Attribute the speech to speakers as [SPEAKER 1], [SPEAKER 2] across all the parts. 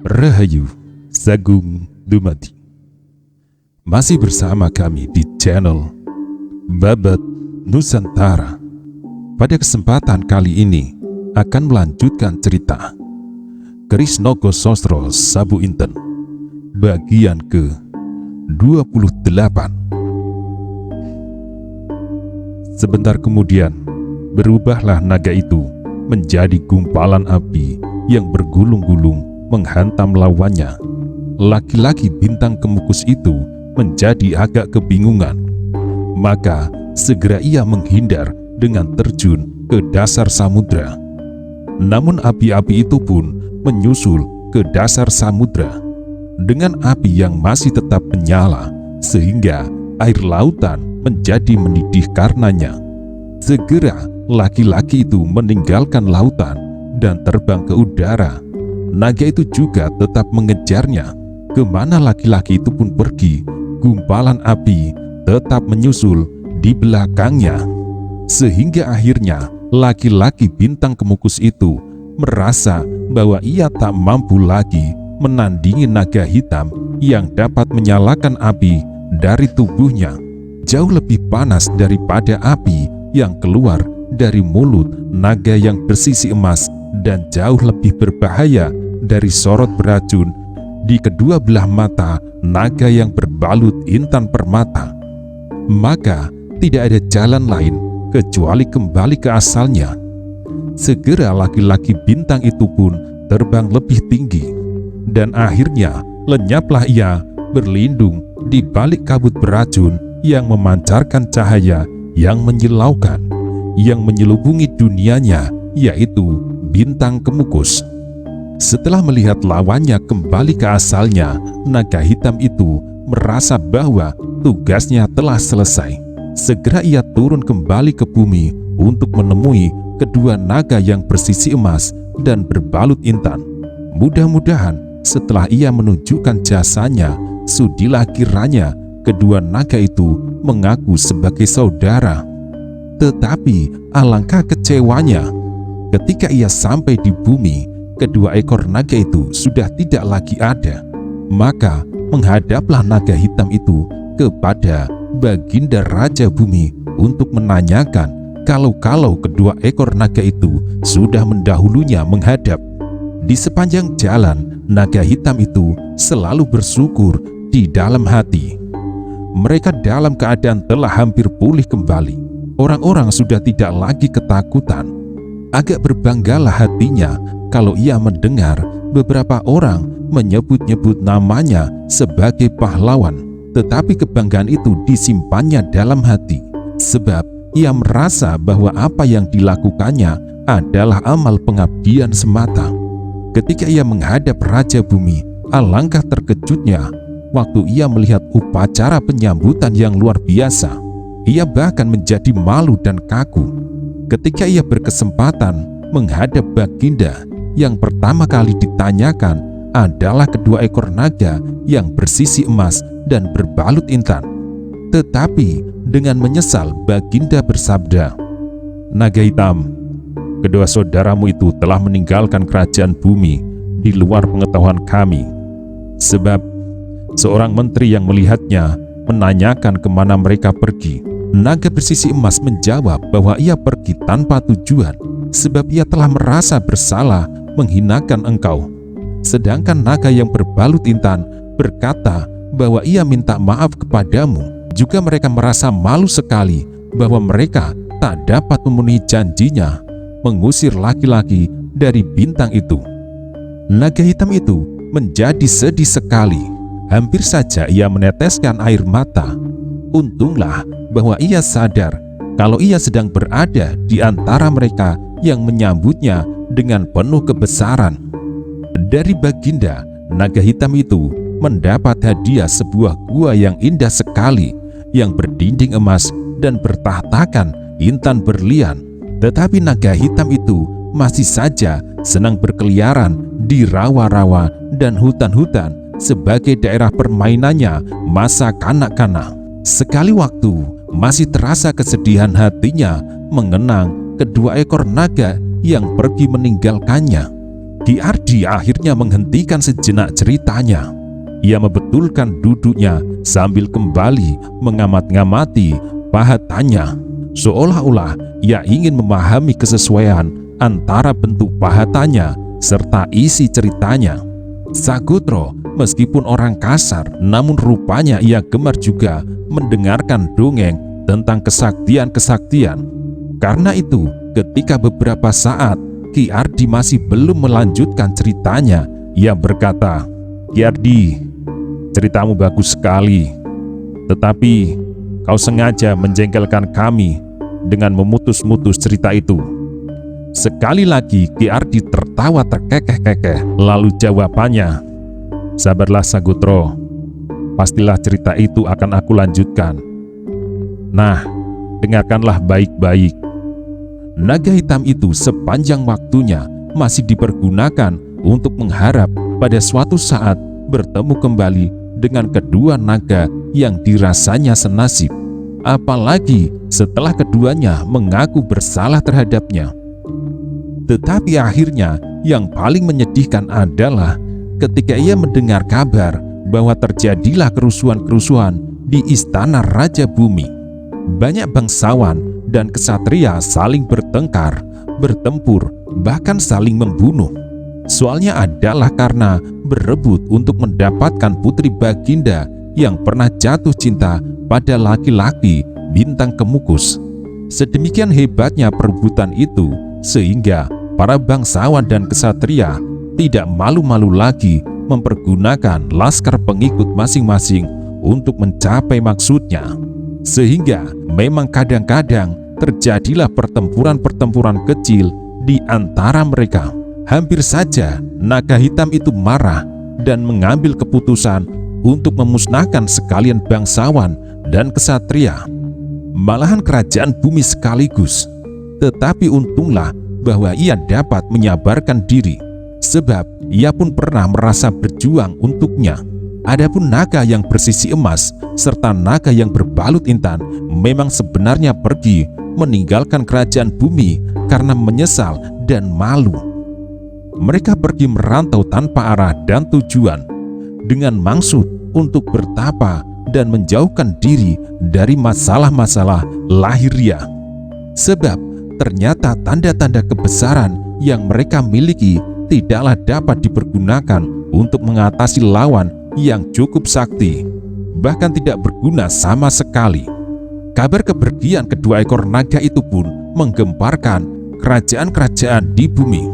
[SPEAKER 1] Rahayu Sagung Dumadi. Masih bersama kami di channel Babat Nusantara. Pada kesempatan kali ini akan melanjutkan cerita Krisnogo Sosro Sabu Inten bagian ke-28. Sebentar kemudian berubahlah naga itu menjadi gumpalan api yang bergulung-gulung menghantam lawannya. Laki-laki bintang kemukus itu menjadi agak kebingungan. Maka segera ia menghindar dengan terjun ke dasar samudra. Namun api-api itu pun menyusul ke dasar samudra dengan api yang masih tetap menyala, sehingga air lautan menjadi mendidih karenanya. Segera laki-laki itu meninggalkan lautan dan terbang ke udara. Naga itu juga tetap mengejarnya. Kemana laki-laki itu pun pergi, gumpalan api tetap menyusul di belakangnya. Sehingga akhirnya laki-laki bintang kemukus itu merasa bahwa ia tak mampu lagi menandingi naga hitam yang dapat menyalakan api dari tubuhnya. Jauh lebih panas daripada api yang keluar dari mulut naga yang bersisi emas, dan jauh lebih berbahaya dari sorot beracun di kedua belah mata naga yang berbalut intan permata. Maka tidak ada jalan lain kecuali kembali ke asalnya. Segera laki-laki bintang itu pun terbang lebih tinggi, dan akhirnya lenyaplah ia berlindung di balik kabut beracun yang memancarkan cahaya yang menyilaukan, yang menyelubungi dunianya, yaitu bintang kemukus. Setelah melihat lawannya kembali ke asalnya, naga hitam itu merasa bahwa tugasnya telah selesai. Segera ia turun kembali ke bumi untuk menemui kedua naga yang bersisi emas dan berbalut intan. Mudah-mudahan setelah ia menunjukkan jasanya, sudilah kiranya kedua naga itu mengaku sebagai saudara. Tetapi alangkah kecewanya ketika ia sampai di bumi, kedua ekor naga itu sudah tidak lagi ada. Maka menghadaplah naga hitam itu kepada Baginda Raja Bumi untuk menanyakan kalau kedua ekor naga itu sudah mendahulunya menghadap. Di sepanjang jalan, naga hitam itu selalu bersyukur di dalam hati. Mereka dalam keadaan telah hampir pulih kembali. Orang-orang sudah tidak lagi ketakutan. Agak berbanggalah hatinya kalau ia mendengar beberapa orang menyebut-nyebut namanya sebagai pahlawan. Tetapi kebanggaan itu disimpannya dalam hati, sebab ia merasa bahwa apa yang dilakukannya adalah amal pengabdian semata. Ketika ia menghadap Raja Bumi, alangkah terkejutnya waktu ia melihat upacara penyambutan yang luar biasa. Ia bahkan menjadi malu dan kaku. Ketika ia berkesempatan menghadap Baginda, yang pertama kali ditanyakan adalah kedua ekor naga yang bersisi emas dan berbalut intan. Tetapi dengan menyesal, Baginda bersabda, "Naga hitam, kedua saudaramu itu telah meninggalkan kerajaan bumi di luar pengetahuan kami." Sebab seorang menteri yang melihatnya menanyakan kemana mereka pergi. Naga bersisi emas menjawab bahwa ia pergi tanpa tujuan, sebab ia telah merasa bersalah menghinakan engkau. Sedangkan naga yang berbalut intan berkata bahwa ia minta maaf kepadamu. Juga mereka merasa malu sekali bahwa mereka tak dapat memenuhi janjinya mengusir laki-laki dari bintang itu. Naga hitam itu menjadi sedih sekali. Hampir saja ia meneteskan air mata. Untunglah bahwa ia sadar kalau ia sedang berada di antara mereka yang menyambutnya dengan penuh kebesaran. Dari Baginda, naga hitam itu mendapat hadiah sebuah gua yang indah sekali, yang berdinding emas dan bertahtakan intan berlian. Tetapi naga hitam itu masih saja senang berkeliaran di rawa-rawa dan hutan-hutan sebagai daerah permainannya masa kanak-kanak. Sekali waktu masih terasa kesedihan hatinya mengenang kedua ekor naga yang pergi meninggalkannya. Ki Ardi akhirnya menghentikan sejenak ceritanya. Ia membetulkan duduknya sambil kembali mengamat-ngamati pahatannya, seolah-olah ia ingin memahami kesesuaian antara bentuk pahatannya serta isi ceritanya. Sagotro meskipun orang kasar, namun rupanya ia gemar juga mendengarkan dongeng tentang kesaktian-kesaktian. Karena itu, ketika beberapa saat Ki Ardi masih belum melanjutkan ceritanya, ia berkata, "Ki Ardi, ceritamu bagus sekali, tetapi kau sengaja menjengkelkan kami dengan memutus-mutus cerita itu." Sekali lagi Ki Ardi tertawa terkekeh-kekeh, lalu jawabannya, "Sabarlah Sagotro, pastilah cerita itu akan aku lanjutkan. Nah, dengarkanlah baik-baik. Naga hitam itu sepanjang waktunya masih dipergunakan untuk mengharap pada suatu saat bertemu kembali dengan kedua naga yang dirasanya senasib, apalagi setelah keduanya mengaku bersalah terhadapnya. Tetapi akhirnya yang paling menyedihkan adalah ketika ia mendengar kabar bahwa terjadilah kerusuhan-kerusuhan di istana Raja Bumi. Banyak bangsawan dan kesatria saling bertengkar, bertempur, bahkan saling membunuh. Soalnya adalah karena berebut untuk mendapatkan putri Baginda yang pernah jatuh cinta pada laki-laki bintang Kemukus. Sedemikian hebatnya perebutan itu sehingga para bangsawan dan kesatria tidak malu-malu lagi mempergunakan laskar pengikut masing-masing untuk mencapai maksudnya. Sehingga memang kadang-kadang terjadilah pertempuran-pertempuran kecil di antara mereka. Hampir saja naga hitam itu marah dan mengambil keputusan untuk memusnahkan sekalian bangsawan dan kesatria, malahan kerajaan bumi sekaligus. Tetapi untunglah bahwa ia dapat menyabarkan diri, sebab ia pun pernah merasa berjuang untuknya. Adapun naga yang bersisi emas serta naga yang berbalut intan memang sebenarnya pergi meninggalkan kerajaan bumi karena menyesal dan malu. Mereka pergi merantau tanpa arah dan tujuan, dengan maksud untuk bertapa dan menjauhkan diri dari masalah-masalah lahiriah. Sebab ternyata tanda-tanda kebesaran yang mereka miliki tidaklah dapat dipergunakan untuk mengatasi lawan yang cukup sakti, bahkan tidak berguna sama sekali. Kabar kepergian kedua ekor naga itu pun menggemparkan kerajaan-kerajaan di bumi,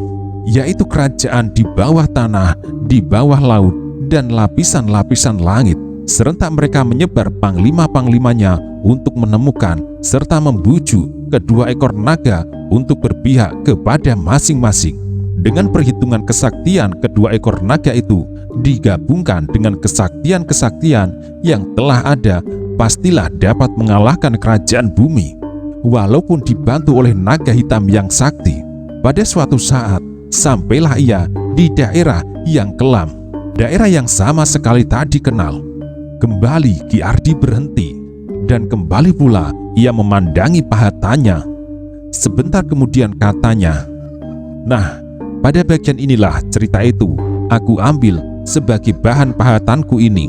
[SPEAKER 1] yaitu kerajaan di bawah tanah, di bawah laut, dan lapisan-lapisan langit. Serentak mereka menyebar panglima-panglimanya untuk menemukan serta membujuk kedua ekor naga untuk berpihak kepada masing-masing. Dengan perhitungan kesaktian kedua ekor naga itu digabungkan dengan kesaktian-kesaktian yang telah ada, pastilah dapat mengalahkan kerajaan bumi. Walaupun dibantu oleh naga hitam yang sakti, pada suatu saat sampailah ia di daerah yang kelam, daerah yang sama sekali tak dikenal. Kembali Ki Ardi berhenti dan kembali pula ia memandangi pahatannya. Sebentar kemudian katanya, "Nah, pada bagian inilah cerita itu aku ambil sebagai bahan pahatanku ini.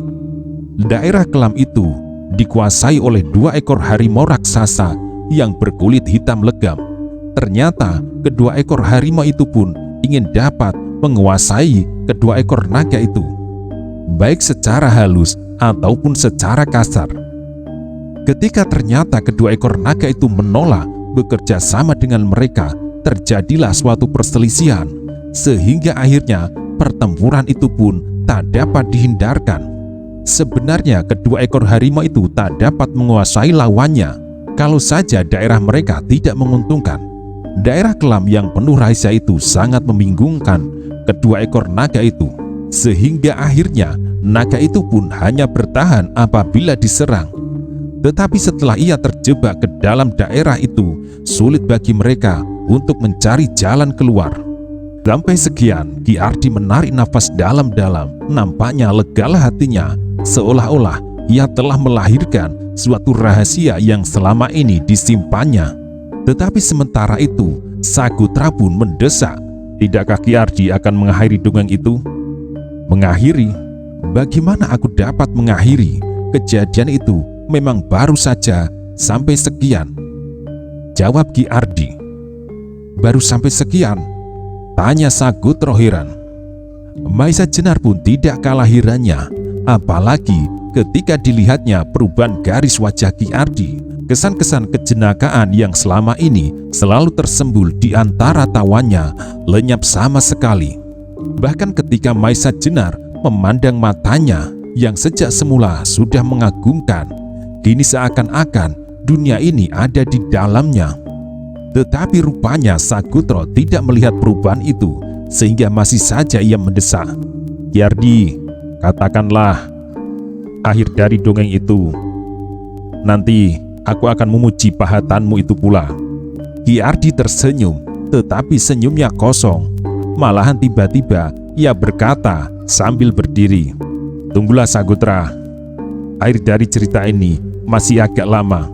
[SPEAKER 1] Daerah kelam itu dikuasai oleh dua ekor harimau raksasa yang berkulit hitam legam. Ternyata kedua ekor harimau itu pun ingin dapat menguasai kedua ekor naga itu, baik secara halus ataupun secara kasar. Ketika ternyata kedua ekor naga itu menolak bekerja sama dengan mereka, terjadilah suatu perselisihan, sehingga akhirnya pertempuran itu pun tak dapat dihindarkan. Sebenarnya kedua ekor harimau itu tak dapat menguasai lawannya kalau saja daerah mereka tidak menguntungkan. Daerah kelam yang penuh rahasia itu sangat membingungkan kedua ekor naga itu, sehingga akhirnya naga itu pun hanya bertahan apabila diserang. Tetapi setelah ia terjebak ke dalam daerah itu, sulit bagi mereka untuk mencari jalan keluar. Sampai sekian, Ki Ardi menarik nafas dalam-dalam. Nampaknya legalah hatinya, seolah-olah ia telah melahirkan suatu rahasia yang selama ini disimpannya. Tetapi sementara itu, Sagutra pun mendesak. Tidakkah Ki Ardi akan mengakhiri dongeng itu? Mengakhiri? Bagaimana aku dapat mengakhiri? Kejadian itu memang baru saja sampai sekian. Jawab Ki Ardi. Baru sampai sekian? Tanya Sagutra heran. Maisa Jenar pun tidak kalah herannya, apalagi ketika dilihatnya perubahan garis wajah Ki Ardi. Kesan-kesan kejenakaan yang selama ini selalu tersembul di antara tawanya lenyap sama sekali. Bahkan ketika Maisa Jenar memandang matanya yang sejak semula sudah mengagumkan, kini seakan-akan dunia ini ada di dalamnya. Tetapi rupanya Sagutra tidak melihat perubahan itu, sehingga masih saja ia mendesak. Ki Ardi, katakanlah akhir dari dongeng itu. Nanti aku akan memuji pahatanmu itu pula. Ki Ardi tersenyum, tetapi senyumnya kosong. Malahan tiba-tiba ia berkata sambil berdiri, tunggulah Sagutra, akhir dari cerita ini masih agak lama.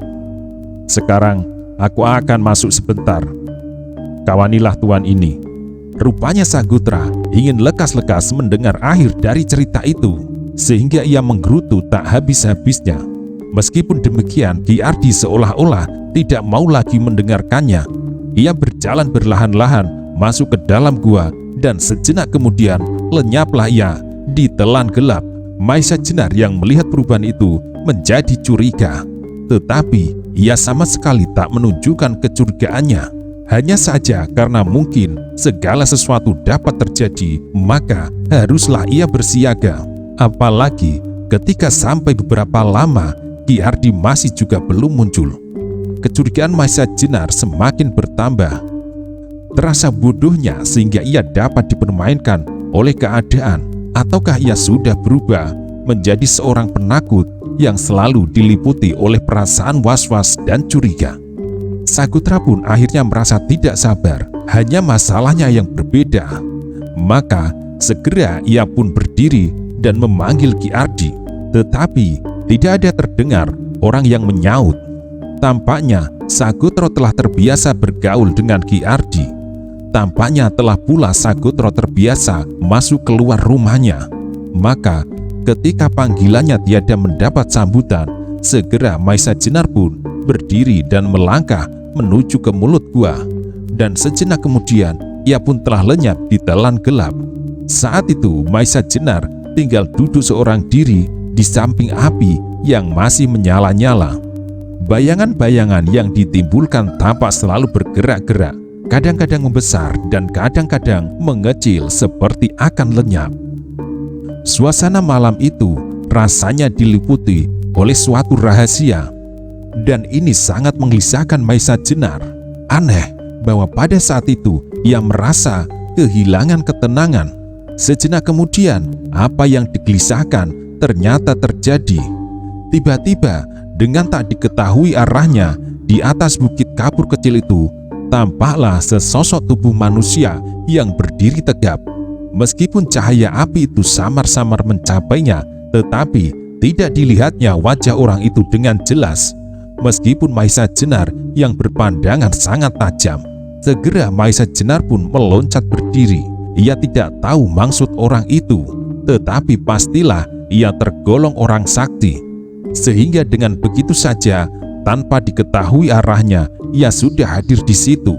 [SPEAKER 1] Sekarang aku akan masuk sebentar. Kawanilah tuan ini. Rupanya Sagutra ingin lekas-lekas mendengar akhir dari cerita itu, sehingga ia menggerutu tak habis-habisnya. Meskipun demikian, Ki Ardi seolah-olah tidak mau lagi mendengarkannya. Ia berjalan berlahan-lahan masuk ke dalam gua, dan sejenak kemudian lenyaplah ia ditelan gelap. Maisa Jenar yang melihat perubahan itu menjadi curiga, tetapi ia sama sekali tak menunjukkan kecurigaannya. Hanya saja karena mungkin segala sesuatu dapat terjadi, maka haruslah ia bersiaga. Apalagi ketika sampai beberapa lama Ki Ardi masih juga belum muncul. Kecurigaan Maisa Jenar semakin bertambah. Terasa bodohnya sehingga ia dapat dipermainkan oleh keadaan, ataukah ia sudah berubah menjadi seorang penakut yang selalu diliputi oleh perasaan was-was dan curiga. Sagutra pun akhirnya merasa tidak sabar, hanya masalahnya yang berbeda. Maka segera ia pun berdiri dan memanggil Ki Ardi, tetapi tidak ada terdengar orang yang menyaut. Tampaknya Sagutra telah terbiasa bergaul dengan Ki Ardi. Tampaknya telah pula Sagutra terbiasa masuk keluar rumahnya. Maka ketika panggilannya tiada mendapat sambutan, segera Maisa Jenar pun berdiri dan melangkah menuju ke mulut gua. Dan sejenak kemudian ia pun telah lenyap di telan gelap. Saat itu Maisa Jenar tinggal duduk seorang diri di samping api yang masih menyala-nyala. Bayangan-bayangan yang ditimbulkan tampak selalu bergerak-gerak, kadang-kadang membesar dan kadang-kadang mengecil seperti akan lenyap. Suasana malam itu rasanya diliputi oleh suatu rahasia, dan ini sangat menggelisahkan Maisa Jenar. Aneh bahwa pada saat itu ia merasa kehilangan ketenangan. Sejenak kemudian apa yang digelisahkan ternyata terjadi. Tiba-tiba dengan tak diketahui arahnya, di atas bukit kapur kecil itu tampaklah sesosok tubuh manusia yang berdiri tegap. Meskipun cahaya api itu samar-samar mencapainya, tetapi tidak dilihatnya wajah orang itu dengan jelas. Meskipun Maisa Jenar yang berpandangan sangat tajam, segera Maisa Jenar pun meloncat berdiri. Ia tidak tahu maksud orang itu, tetapi pastilah ia tergolong orang sakti. Sehingga dengan begitu saja, tanpa diketahui arahnya, ia sudah hadir di situ.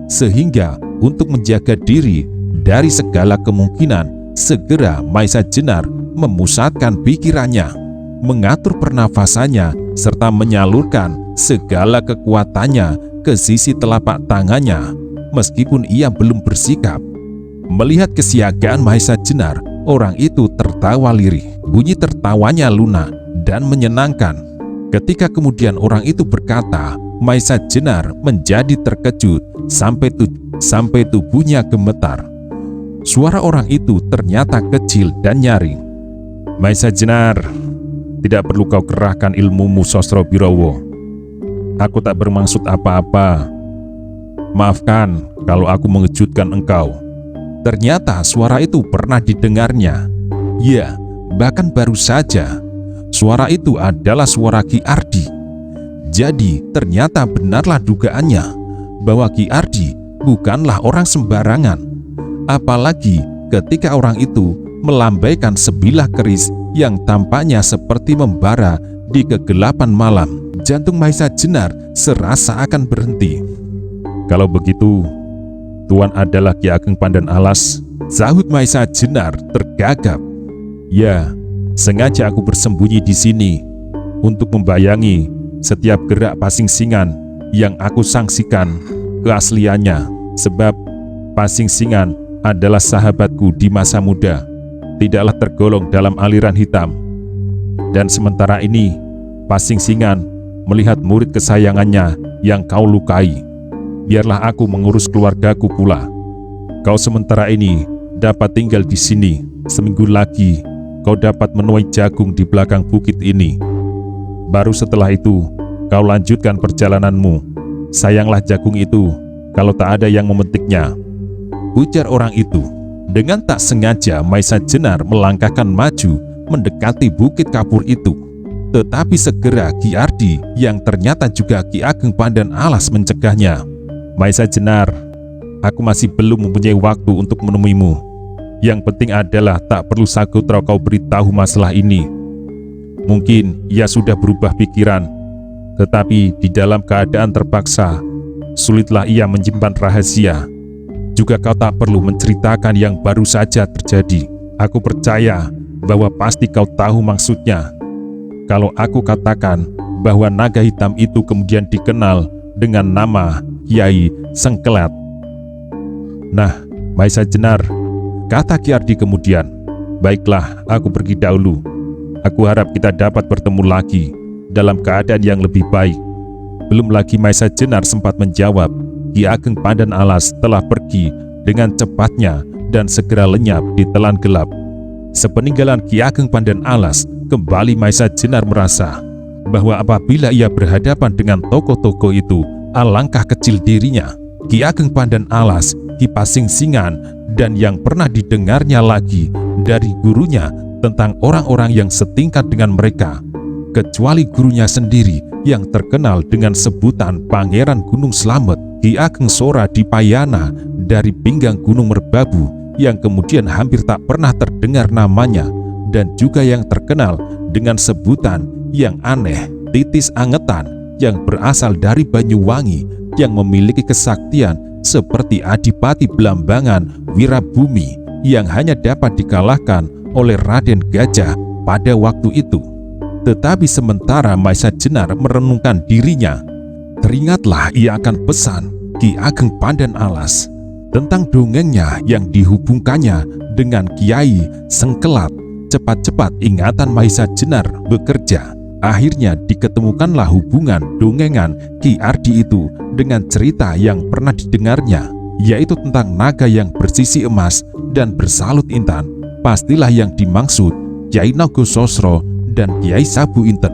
[SPEAKER 1] Sehingga untuk menjaga diri dari segala kemungkinan, segera Maisa Jenar memusatkan pikirannya, mengatur pernafasannya, serta menyalurkan segala kekuatannya ke sisi telapak tangannya. Meskipun ia belum bersikap. Melihat kesiagaan Maisa Jenar, orang itu tertawa lirih. Bunyi tertawanya lunak dan menyenangkan. Ketika kemudian orang itu berkata, Maisa Jenar menjadi terkejut sampai tubuhnya gemetar. Suara orang itu ternyata kecil dan nyaring. Maisa Jenar, tidak perlu kau kerahkan ilmumu Sosro Birowo. Aku tak bermaksud apa-apa. Maafkan kalau aku mengejutkan engkau. Ternyata suara itu pernah didengarnya. Ya, bahkan baru saja. Suara itu adalah suara Ki Ardi. Jadi ternyata benarlah dugaannya. bahwa Ki Ardi bukanlah orang sembarangan. Apalagi ketika orang itu melambaikan sebilah keris yang tampaknya seperti membara di kegelapan malam. Jantung Maisa Jenar serasa akan berhenti. "Kalau begitu, Tuan adalah Ki Ageng Pandan Alas," sahut Maisa Jenar tergagap. "Ya, sengaja aku bersembunyi di sini untuk membayangi setiap gerak Pasingsingan yang aku sangsikan keasliannya. Sebab Pasingsingan adalah sahabatku di masa muda, tidaklah tergolong dalam aliran hitam. Dan sementara ini Pasingsingan melihat murid kesayangannya yang kau lukai. Biarlah aku mengurus keluargaku pula. Kau sementara ini dapat tinggal di sini. Seminggu lagi kau dapat menuai jagung di belakang bukit ini. Baru setelah itu kau lanjutkan perjalananmu. Sayanglah jagung itu kalau tak ada yang memetiknya," ujar orang itu. Dengan tak sengaja Maisa Jenar melangkahkan maju mendekati bukit kapur itu. Tetapi segera Ki Ardi yang ternyata juga Ki Ageng Pandan Alas mencegahnya. "Maisa Jenar, aku masih belum mempunyai waktu untuk menemuimu. Yang penting adalah tak perlu Sagotra kau beritahu masalah ini. Mungkin ia sudah berubah pikiran, tetapi di dalam keadaan terpaksa, sulitlah ia menyimpan rahasia. Juga kau tak perlu menceritakan yang baru saja terjadi. Aku percaya bahwa pasti kau tahu maksudnya. Kalau aku katakan bahwa naga hitam itu kemudian dikenal dengan nama Kiai Sengkelat." "Nah, Maisa Jenar," kata Ki Ardi kemudian, "baiklah, aku pergi dahulu. Aku harap kita dapat bertemu lagi dalam keadaan yang lebih baik." Belum lagi Maisa Jenar sempat menjawab, Ki Ageng Pandan Alas telah pergi dengan cepatnya dan segera lenyap di telan gelap. Sepeninggalan Ki Ageng Pandan Alas, kembali Maisa Jenar merasa bahwa apabila ia berhadapan dengan tokoh-tokoh itu, alangkah kecil dirinya. Ki Ageng Pandan Alas, Ki Pasingsingan, dan yang pernah didengarnya lagi dari gurunya tentang orang-orang yang setingkat dengan mereka, kecuali gurunya sendiri yang terkenal dengan sebutan Pangeran Gunung Slamet, Ki Ageng Sora Dipayana dari pinggang Gunung Merbabu, yang kemudian hampir tak pernah terdengar namanya, dan juga yang terkenal dengan sebutan yang aneh, Titis Angetan, yang berasal dari Banyuwangi, yang memiliki kesaktian seperti Adipati Blambangan Wirabumi, yang hanya dapat dikalahkan oleh Raden Gajah pada waktu itu. Tetapi sementara Maisa Jenar merenungkan dirinya, teringatlah ia akan pesan Ki Ageng Pandan Alas tentang dongengnya yang dihubungkannya dengan Kiai Sengkelat. Cepat-cepat ingatan Maisa Jenar bekerja. Akhirnya diketemukanlah hubungan dongengan Ki Ardi itu dengan cerita yang pernah didengarnya, yaitu tentang naga yang bersisi emas dan bersalut intan. Pastilah yang dimaksud Kiai Nogososro dan Kiai Sabu Inten,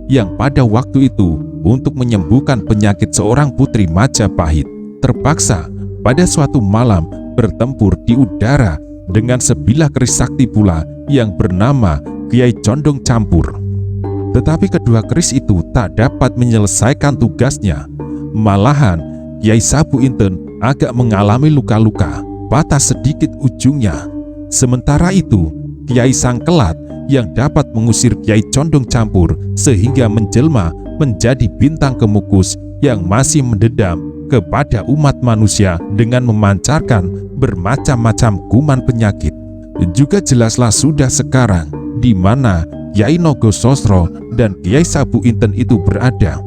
[SPEAKER 1] yang pada waktu itu untuk menyembuhkan penyakit seorang putri Majapahit terpaksa pada suatu malam bertempur di udara dengan sebilah keris sakti pula yang bernama Kiai Condong Campur. Tetapi kedua keris itu tak dapat menyelesaikan tugasnya. Malahan Kiai Sabu Inten agak mengalami luka-luka, patah sedikit ujungnya. Sementara itu Kiai Sangkelat yang dapat mengusir Kiai Condong Campur sehingga menjelma menjadi bintang kemukus yang masih mendedam kepada umat manusia dengan memancarkan bermacam-macam kuman penyakit. Juga jelaslah sudah sekarang di mana Kiai Nogososro dan Kiai Sabu Inten itu berada.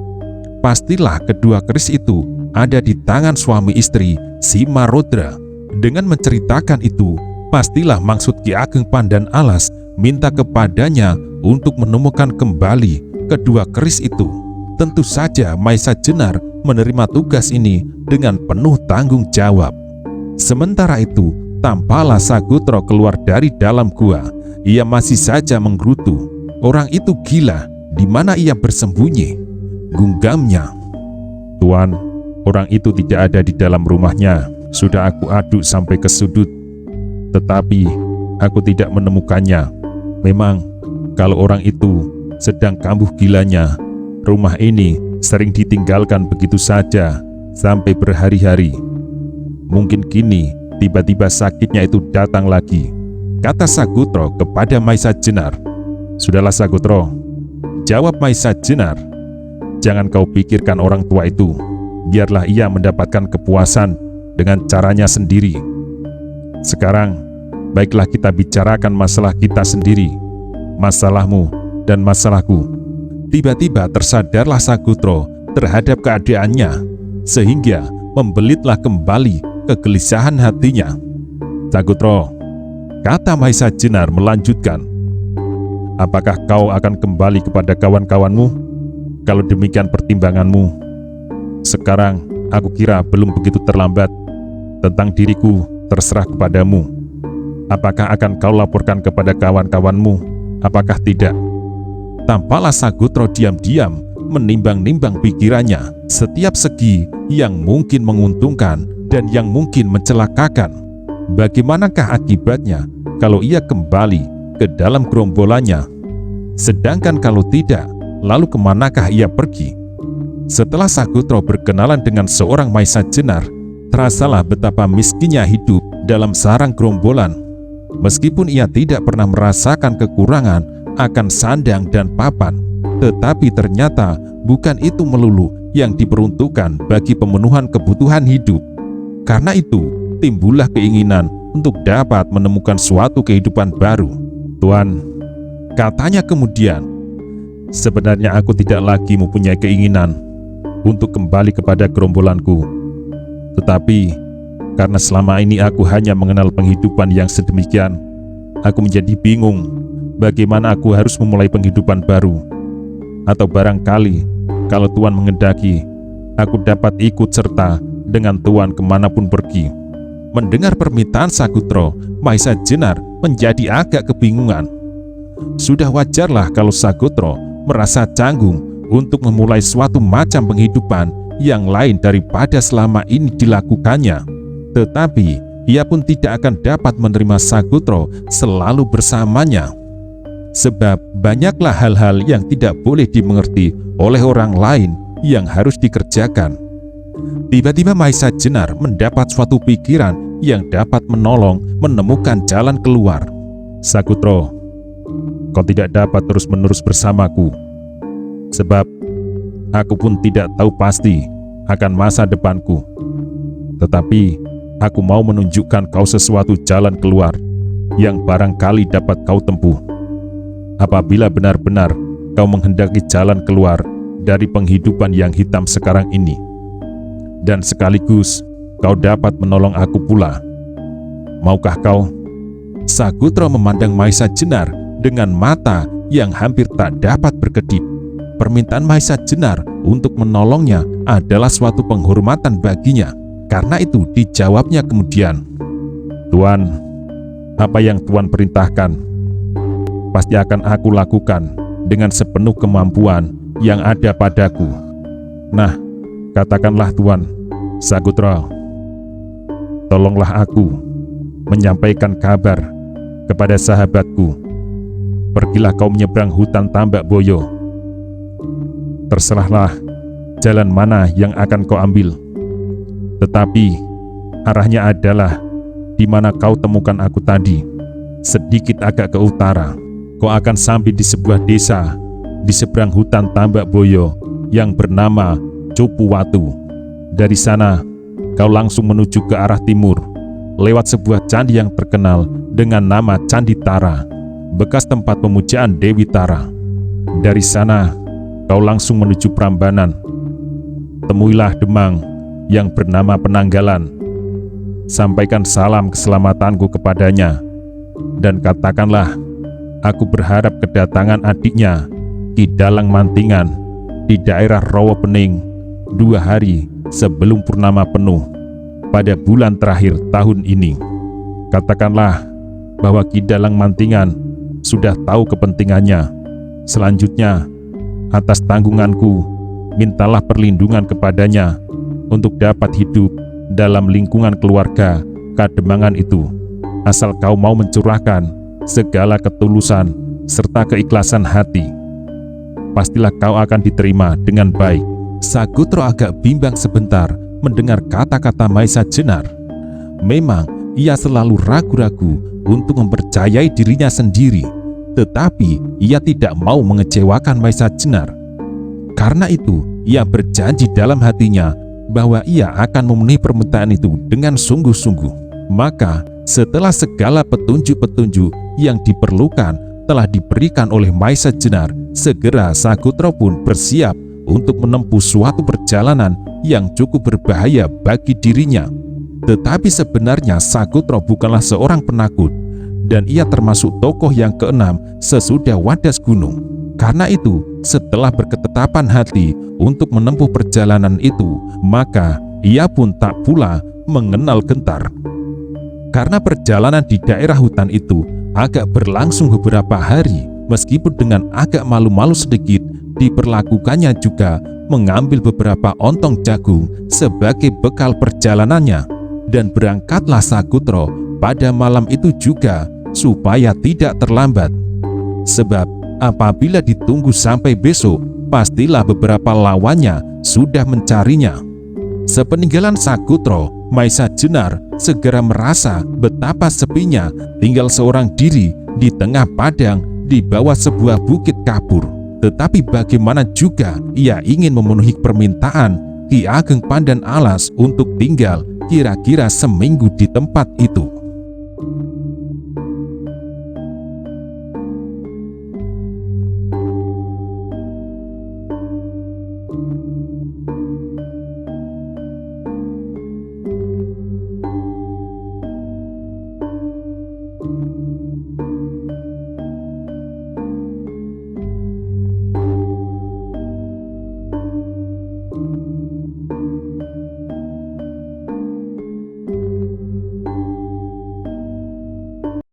[SPEAKER 1] Pastilah kedua keris itu ada di tangan suami istri si Marodra. Dengan menceritakan itu, pastilah maksud Ki Ageng Pandan Alas minta kepadanya untuk menemukan kembali kedua keris itu. Tentu saja Maisa Jenar menerima tugas ini dengan penuh tanggung jawab. Sementara itu, tampaklah Sagotro keluar dari dalam gua. Ia masih saja menggerutu. Orang itu gila, di mana ia bersembunyi? Gunggamnya. "Tuan, orang itu tidak ada di dalam rumahnya. Sudah aku aduk sampai ke sudut, tetapi aku tidak menemukannya. Memang, kalau orang itu sedang kambuh gilanya, rumah ini sering ditinggalkan begitu saja, sampai berhari-hari. Mungkin kini tiba-tiba sakitnya itu datang lagi, kata Sagutro kepada Maisa Jenar. Sudahlah Sagutro, jawab Maisa Jenar. Jangan kau pikirkan orang tua itu. Biarlah ia mendapatkan kepuasan dengan caranya sendiri. Sekarang, baiklah kita bicarakan masalah kita sendiri, masalahmu dan masalahku. Tiba-tiba tersadarlah Sagutro terhadap keadaannya, sehingga membelitlah kembali kegelisahan hatinya. Sagutro, kata Maisa Jenar melanjutkan, apakah kau akan kembali kepada kawan-kawanmu? Kalau demikian pertimbanganmu, sekarang aku kira belum begitu terlambat. Tentang diriku terserah kepadamu. Apakah akan kau laporkan kepada kawan-kawanmu? Apakah tidak? Tampaklah Sagutro diam-diam menimbang-nimbang pikirannya, setiap segi yang mungkin menguntungkan dan yang mungkin mencelakakan. Bagaimanakah akibatnya kalau ia kembali ke dalam gerombolannya? Sedangkan kalau tidak, lalu kemanakah ia pergi? Setelah Sagutro berkenalan dengan seorang Maisa Jenar, terasalah betapa miskinnya hidup dalam sarang gerombolan. Meskipun ia tidak pernah merasakan kekurangan akan sandang dan papan, tetapi ternyata bukan itu melulu yang diperuntukkan bagi pemenuhan kebutuhan hidup. Karena itu, timbullah keinginan untuk dapat menemukan suatu kehidupan baru. Tuan, katanya kemudian, sebenarnya aku tidak lagi mempunyai keinginan untuk kembali kepada gerombolanku. Tetapi, karena selama ini aku hanya mengenal penghidupan yang sedemikian, aku menjadi bingung bagaimana aku harus memulai penghidupan baru. Atau barangkali, kalau Tuan menghendaki, aku dapat ikut serta dengan Tuan kemanapun pergi. Mendengar permintaan Sagutro, Maisa Jenar menjadi agak kebingungan. Sudah wajarlah kalau Sagutro merasa canggung untuk memulai suatu macam penghidupan yang lain daripada selama ini dilakukannya. Tetapi ia pun tidak akan dapat menerima Sagutro selalu bersamanya. Sebab banyaklah hal-hal yang tidak boleh dimengerti oleh orang lain yang harus dikerjakan. Tiba-tiba Maisa Jenar mendapat suatu pikiran yang dapat menolong menemukan jalan keluar. Sagutro, kau tidak dapat terus-menerus bersamaku. Sebab aku pun tidak tahu pasti akan masa depanku. Tetapi aku mau menunjukkan kau sesuatu jalan keluar yang barangkali dapat kau tempuh. Apabila benar-benar kau menghendaki jalan keluar dari penghidupan yang hitam sekarang ini, dan sekaligus kau dapat menolong aku pula. Maukah kau? Sagutro memandang Maisa Jenar dengan mata yang hampir tak dapat berkedip. Permintaan Maisa Jenar untuk menolongnya adalah suatu penghormatan baginya. Karena itu dijawabnya kemudian, Tuan, apa yang Tuan perintahkan pasti akan aku lakukan dengan sepenuh kemampuan yang ada padaku. Nah, katakanlah Tuan. Sagutro, tolonglah aku menyampaikan kabar kepada sahabatku. Pergilah kau menyeberang hutan Tambak Boyo. Terserahlah jalan mana yang akan kau ambil. Tetapi arahnya adalah di mana kau temukan aku tadi, sedikit agak ke utara. Kau akan sampai di sebuah desa di seberang hutan Tambak Boyo yang bernama Cupuwatu. Dari sana kau langsung menuju ke arah timur, lewat sebuah candi yang terkenal dengan nama Candi Tara, bekas tempat pemujaan Dewi Tara. Dari sana kau langsung menuju Prambanan. Temuilah Demang yang bernama Penanggalan. Sampaikan salam keselamatanku kepadanya, dan katakanlah, aku berharap kedatangan adiknya Ki Dalang Mantingan di daerah Rawa Pening 2 hari sebelum purnama penuh pada bulan terakhir tahun ini. Katakanlah bahwa Ki Dalang Mantingan sudah tahu kepentingannya. Selanjutnya, atas tanggunganku, mintalah perlindungan kepadanya untuk dapat hidup dalam lingkungan keluarga Kademangan itu, asal kau mau mencurahkan segala ketulusan serta keikhlasan hati. Pastilah kau akan diterima dengan baik. Sagutro agak bimbang sebentar mendengar kata-kata Maesa Jenar. Memang ia selalu ragu-ragu untuk mempercayai dirinya sendiri, tetapi ia tidak mau mengecewakan Maesa Jenar. Karena itu, ia berjanji dalam hatinya bahwa ia akan memenuhi permintaan itu dengan sungguh-sungguh. Maka, setelah segala petunjuk-petunjuk yang diperlukan telah diberikan oleh Maesa Jenar, segera Sakutra pun bersiap untuk menempuh suatu perjalanan yang cukup berbahaya bagi dirinya. Tetapi sebenarnya Sakutra bukanlah seorang penakut, dan ia termasuk tokoh yang keenam sesudah Wadas Gunung. Karena itu, setelah berketetapan hati untuk menempuh perjalanan itu, maka ia pun tak pula mengenal gentar. Karena perjalanan di daerah hutan itu agak berlangsung beberapa hari, meskipun dengan agak malu-malu sedikit, diperlakukannya juga mengambil beberapa ontong jagung sebagai bekal perjalanannya. Dan berangkatlah Sakutra pada malam itu juga supaya tidak terlambat. Sebab apabila ditunggu sampai besok, pastilah beberapa lawannya sudah mencarinya. Sepeninggalan Sakutra, Maesa Jenar segera merasa betapa sepinya tinggal seorang diri di tengah padang di bawah sebuah bukit kapur. Tetapi bagaimana juga ia ingin memenuhi permintaan Ki Ageng Pandan Alas untuk tinggal kira-kira seminggu di tempat itu.